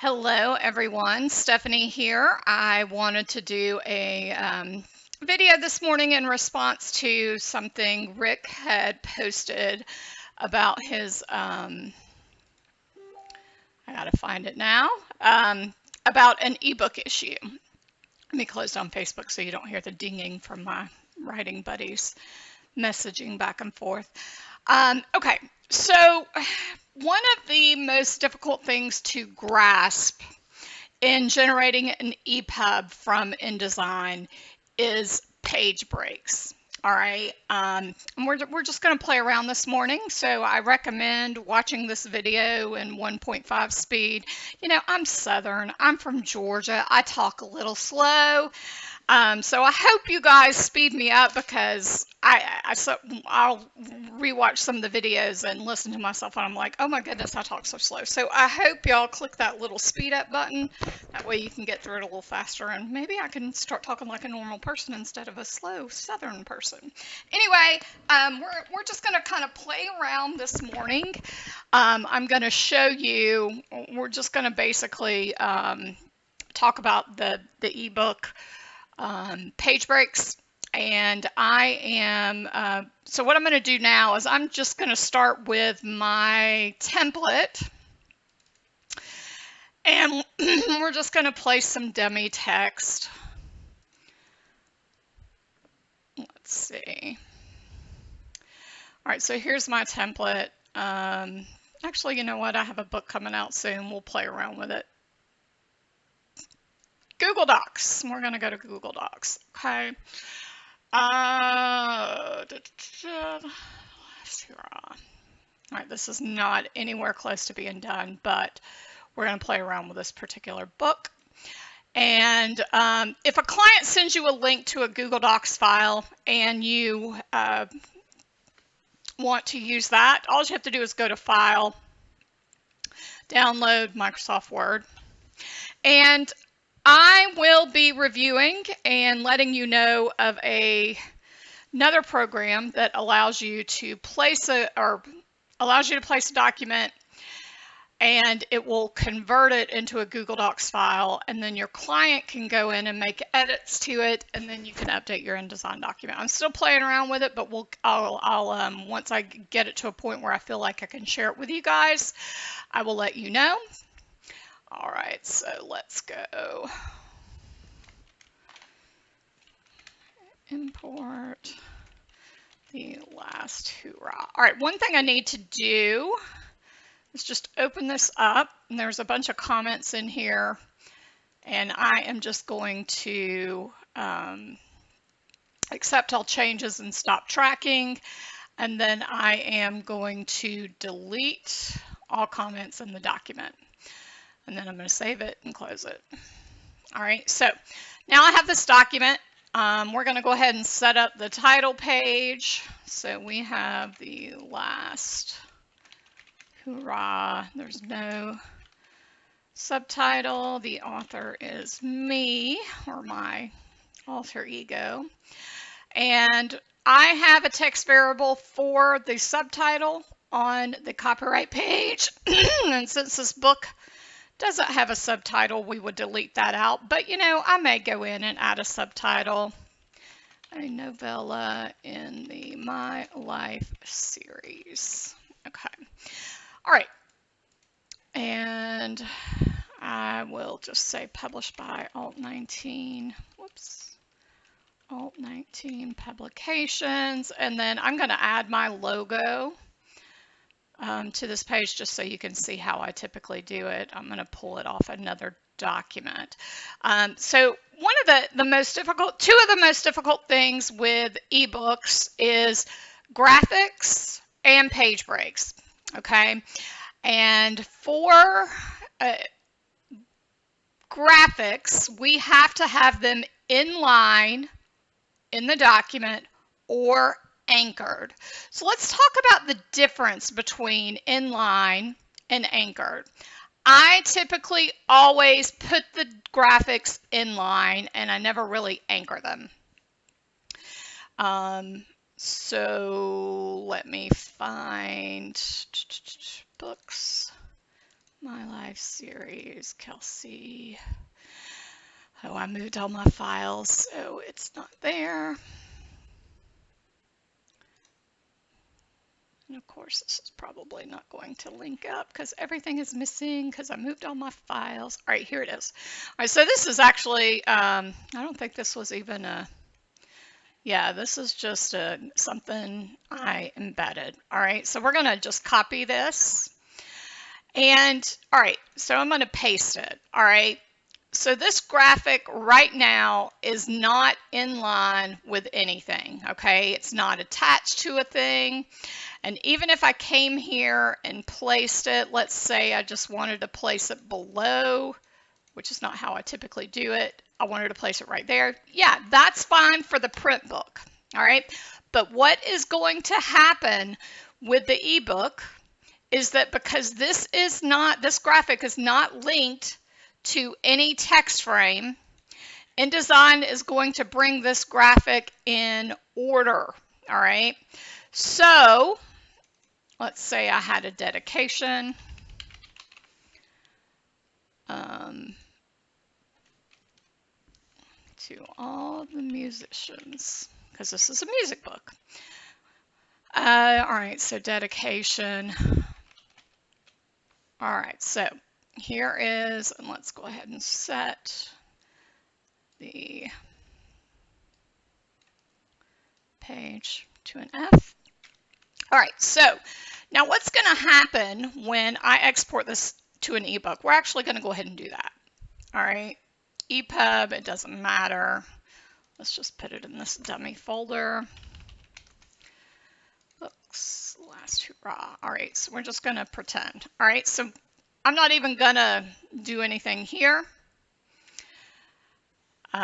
Hello everyone, Stephanie here. I wanted to do a video this morning in response to something Rick had posted about his, I gotta find it now, about an ebook issue. Let me close down Facebook so you don't hear the dinging from my writing buddies messaging back and forth. Okay, so one of the most difficult things to grasp in generating an EPUB from InDesign is page breaks. All right, we're just going to play around this morning, so I recommend watching this video in 1.5 speed. You know, I'm Southern, I'm from Georgia, I talk a little slow. So I hope you guys speed me up because I'll rewatch some of the videos and listen to myself and I'm like, oh my goodness, I talk so slow. So I hope y'all click that little speed up button. That way you can get through it a little faster and maybe I can start talking like a normal person instead of a slow Southern person. Anyway, we're just going to kind of play around this morning. I'm going to show you, we're just going to basically talk about the ebook page breaks. And I am, so what I'm going to do now is I'm just going to start with my template. And we're just going to place some dummy text. Let's see. All right, so here's my template. Actually, you know what? I have a book coming out soon. We'll play around with it. Google Docs. We're going to go to Google Docs. Okay. All right, this is not anywhere close to being done, but we're going to play around with this particular book. And if a client sends you a link to a Google Docs file and you want to use that, all you have to do is go to File, Download Microsoft Word, and I will be reviewing and letting you know of another program that allows you to place a document and it will convert it into a Google Docs file, and then your client can go in and make edits to it, and then you can update your InDesign document. I'm still playing around with it, but I'll once I get it to a point where I feel like I can share it with you guys, I will let you know. All right, so let's go. Import the last hurrah. All right, one thing I need to do is just open this up, and there's a bunch of comments in here, and I am just going to accept all changes and stop tracking, and then I am going to delete all comments in the document, and then I'm going to save it and close it. All right, so now I have this document. We're going to go ahead and set up the title page. So we have the last hurrah. There's no subtitle. The author is me, or my alter ego. And I have a text variable for the subtitle on the copyright page. And since this book doesn't have a subtitle, we would delete that out. But you know, I may go in and add a subtitle. A novella in the My Life series. Okay. All right. And I will just say published by Alt19. Whoops. Alt19 Publications. And then I'm going to add my logo to this page just so you can see how I typically do it. I'm going to pull it off another document. So one of the most difficult, two of the most difficult things with eBooks is graphics and page breaks. Okay. And for graphics, we have to have them in line in the document or anchored. So let's talk about the difference between inline and anchored. I typically always put the graphics inline and I never really anchor them. So let me find books, My Life series, Kelsey. Oh, I moved all my files, so it's not there. And of course, this is probably not going to link up because everything is missing because I moved all my files. All right, here it is. All right, so this is actually, I don't think this was even a, yeah, this is just something I embedded. All right, so we're going to just copy this. And all right, so I'm going to paste it. All right, so this graphic right now is not in line with anything. Okay, it's not attached to a thing. And even if I came here and placed it, let's say I just wanted to place it below, which is not how I typically do it. I wanted to place it right there. Yeah, that's fine for the print book. All right. But what is going to happen with the ebook is that because this graphic is not linked to any text frame, InDesign is going to bring this graphic in order. All right. So let's say I had a dedication. To all the musicians, because this is a music book. All right, so dedication. All right, so here is, and let's go ahead and set the page to an F. All right, so now what's going to happen when I export this to an ebook? We're actually going to go ahead and do that. All right, EPUB, it doesn't matter. Let's just put it in this dummy folder. Books, last hurrah. All right, so we're just going to pretend. All right, so I'm not even going to do anything here. We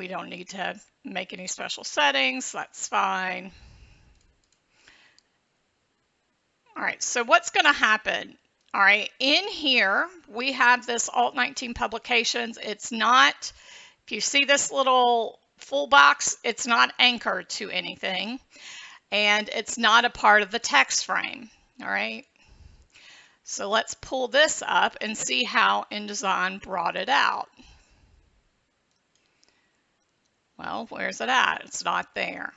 don't need to make any special settings. That's fine. All right, so what's going to happen? All right, in here, we have this Alt 19 Publications. It's not, if you see this little full box, it's not anchored to anything, and it's not a part of the text frame. All right, so let's pull this up and see how InDesign brought it out. Well, where's it at? It's not there.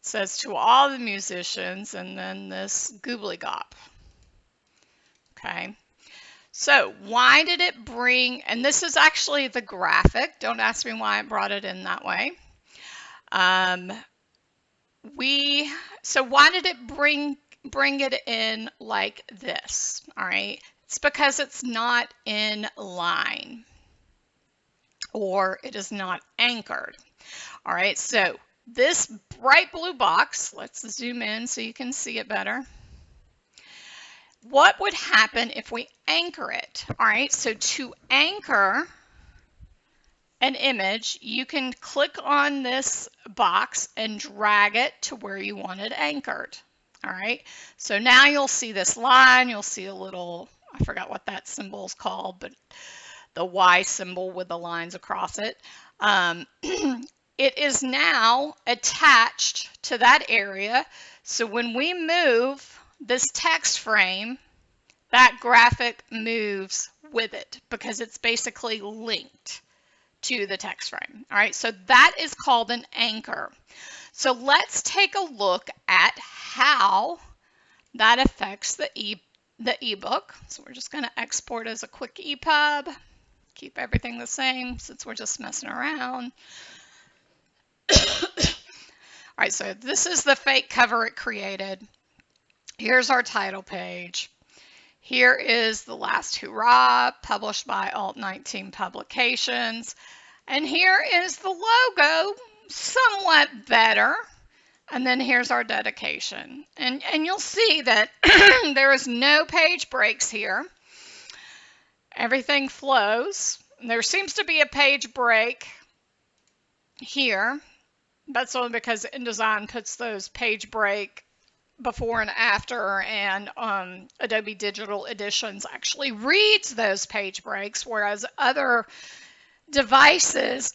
It says to all the musicians, and then this gobbledygook. Okay, so why did it bring, and this is actually the graphic. Don't ask me why it brought it in that way. So why did it bring it in like this? All right, it's because it's not in line, or it is not anchored. All right, so this bright blue box, let's zoom in so you can see it better. What would happen if we anchor it? All right, so to anchor an image, you can click on this box and drag it to where you want it anchored. All right, so now you'll see this line, you'll see a little, I forgot what that symbol is called, but the Y symbol with the lines across it. It is now attached to that area. So when we move this text frame, that graphic moves with it because it's basically linked to the text frame. All right, so that is called an anchor. So let's take a look at how that affects the ebook. So we're just going to export as a quick EPUB. Keep everything the same since we're just messing around. All right, so this is the fake cover it created. Here's our title page. Here is the last hurrah, published by Alt 19 Publications. And here is the logo, somewhat better. And then here's our dedication. And you'll see that there is no page breaks here. Everything flows. There seems to be a page break here. That's only because InDesign puts those page break before and after, and Adobe Digital Editions actually reads those page breaks, whereas other devices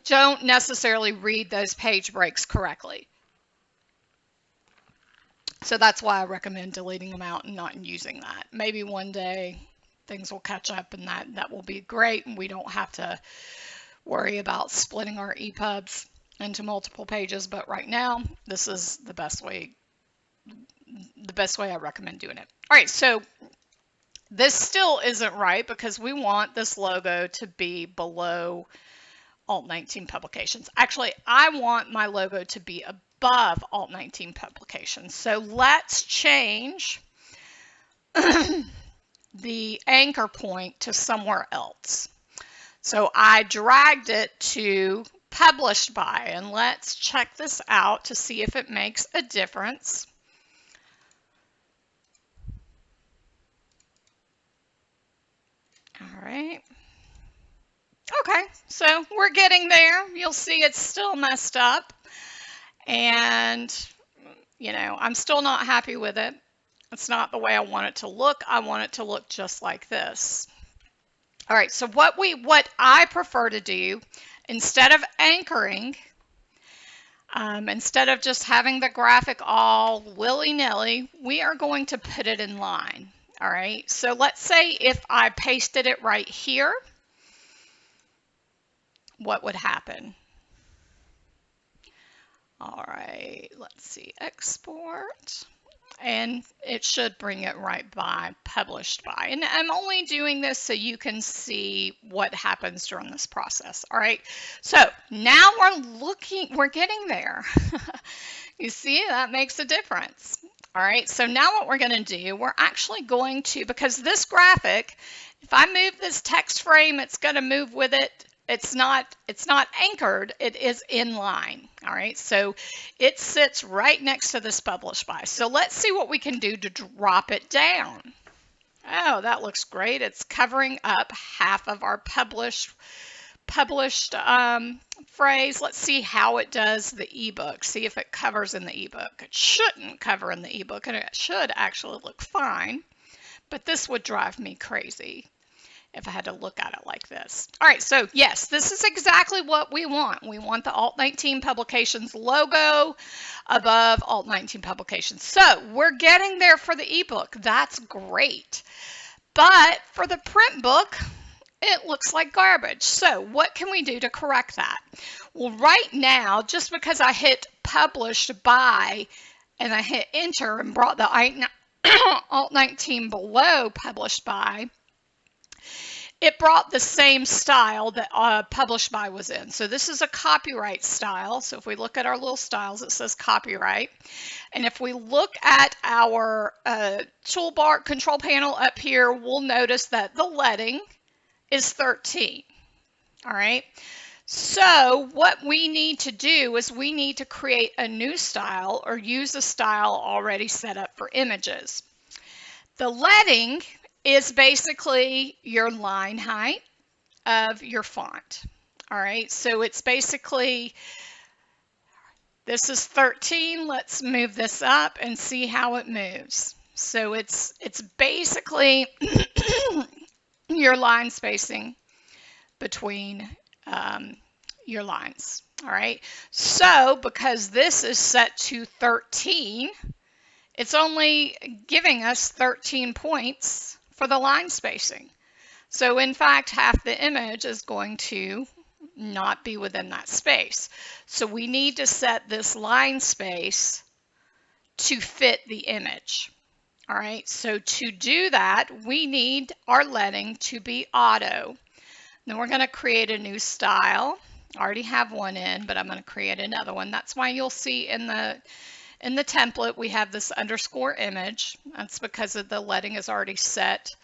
don't necessarily read those page breaks correctly. So that's why I recommend deleting them out and not using that. Maybe one day things will catch up and that will be great, and we don't have to worry about splitting our EPUBs into multiple pages. But right now, this is the best way I recommend doing it. All right, so this still isn't right because we want this logo to be below Alt 19 publications. Actually, I want my logo to be above Alt 19 publications. So let's change the anchor point to somewhere else. So I dragged it to published by, and let's check this out to see if it makes a difference. All right. Okay, so we're getting there. You'll see it's still messed up, and I'm still not happy with it. It's not the way I want it to look. I want it to look just like this. All right, so what I prefer to do, instead of anchoring, instead of just having the graphic all willy-nilly, we are going to put it in line. All right, so let's say if I pasted it right here, what would happen? All right, let's see, export, and it should bring it right by published by. And I'm only doing this so you can see what happens during this process. All right, so now we're getting there. You see, that makes a difference. All right, so now what we're going to do, we're actually going to, because this graphic, if I move this text frame, it's going to move with it. It's not anchored, it is in line. All right, so it sits right next to this published by. So let's see what we can do to drop it down. Oh, that looks great. It's covering up half of our published phrase. Let's see how it does the ebook. See if it covers in the ebook. It shouldn't cover in the ebook, and it should actually look fine, but this would drive me crazy if I had to look at it like this. All right, so yes, this is exactly what we want. We want the Alt 19 Publications logo above Alt 19 Publications. So we're getting there for the ebook. That's great. But for the print book, it looks like garbage. So what can we do to correct that? Well, right now, just because I hit published by and I hit enter and brought the Alt 19 below published by, it brought the same style that published by was in. So this is a copyright style. So if we look at our little styles, it says copyright. And if we look at our toolbar control panel up here, we'll notice that the leading is 13. All right. So what we need to do is we need to create a new style or use a style already set up for images. The leading is basically your line height of your font. All right, so it's basically, this is 13. Let's move this up and see how it moves. So it's basically your line spacing between your lines. All right, so because this is set to 13, it's only giving us 13 points for the line spacing. So in fact, half the image is going to not be within that space. So we need to set this line space to fit the image. All right, so to do that, we need our leading to be auto. Then we're going to create a new style. I already have one in, but I'm going to create another one. That's why you'll see in the template, we have this underscore image. That's because of the leading is already set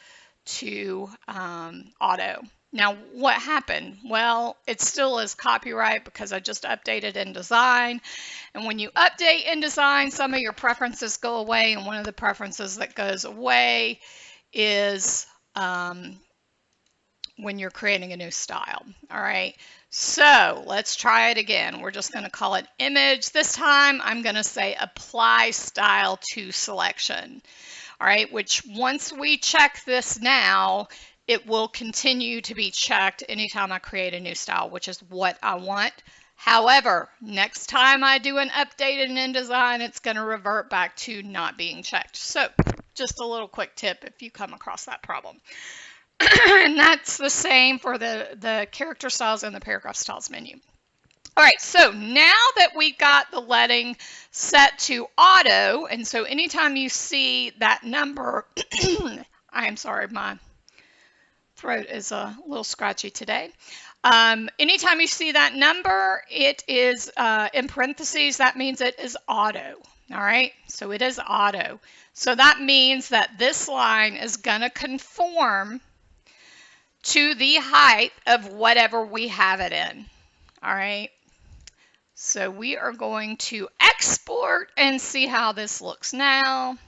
to auto. Now, what happened? Well, it still is copyright because I just updated InDesign. And when you update InDesign, some of your preferences go away. And one of the preferences that goes away is when you're creating a new style. All right, so let's try it again. We're just going to call it image. This time I'm going to say apply style to selection. All right, which once we check this now, it will continue to be checked anytime I create a new style, which is what I want However, next time I do an update in InDesign, it's going to revert back to not being checked. So just a little quick tip if you come across that problem. And that's the same for the character styles and the paragraph styles menu. All right, so now that we've got the leading set to auto, and so anytime you see that number, I am sorry, my throat is a little scratchy today. Anytime you see that number, it is in parentheses, that means it is auto. All right, so it is auto. So that means that this line is going to conform to the height of whatever we have it in. All right. So we are going to export and see how this looks now.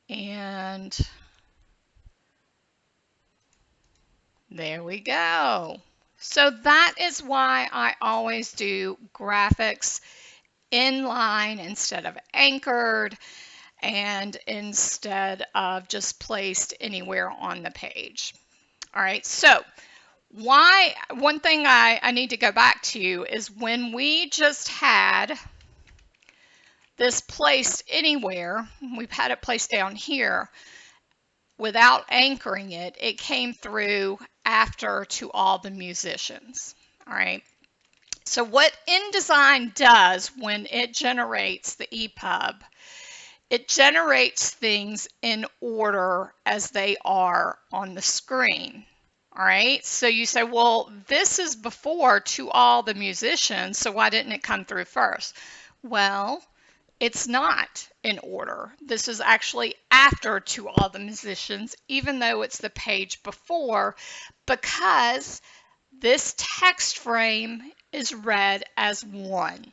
And there we go. So that is why I always do graphics inline instead of anchored and instead of just placed anywhere on the page. All right, so one thing I need to go back to is when we just had this placed anywhere, we've had it placed down here without anchoring it, it came through after to all the musicians. All right. So what InDesign does when it generates the EPUB, it generates things in order as they are on the screen. All right, so you say, well, this is before to all the musicians, so why didn't it come through first? Well, it's not in order. This is actually after to all the musicians, even though it's the page before, because this text frame is read as one.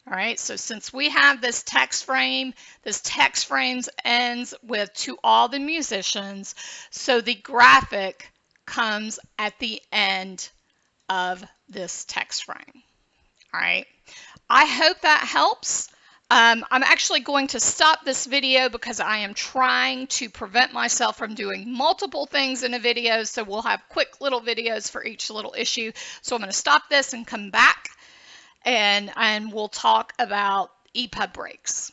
All right, so since we have this text frame ends with to all the musicians, so the graphic comes at the end of this text frame. All right, I hope that helps. I'm actually going to stop this video because I am trying to prevent myself from doing multiple things in a video, so we'll have quick little videos for each little issue. So I'm going to stop this and come back, and we'll talk about EPUB breaks.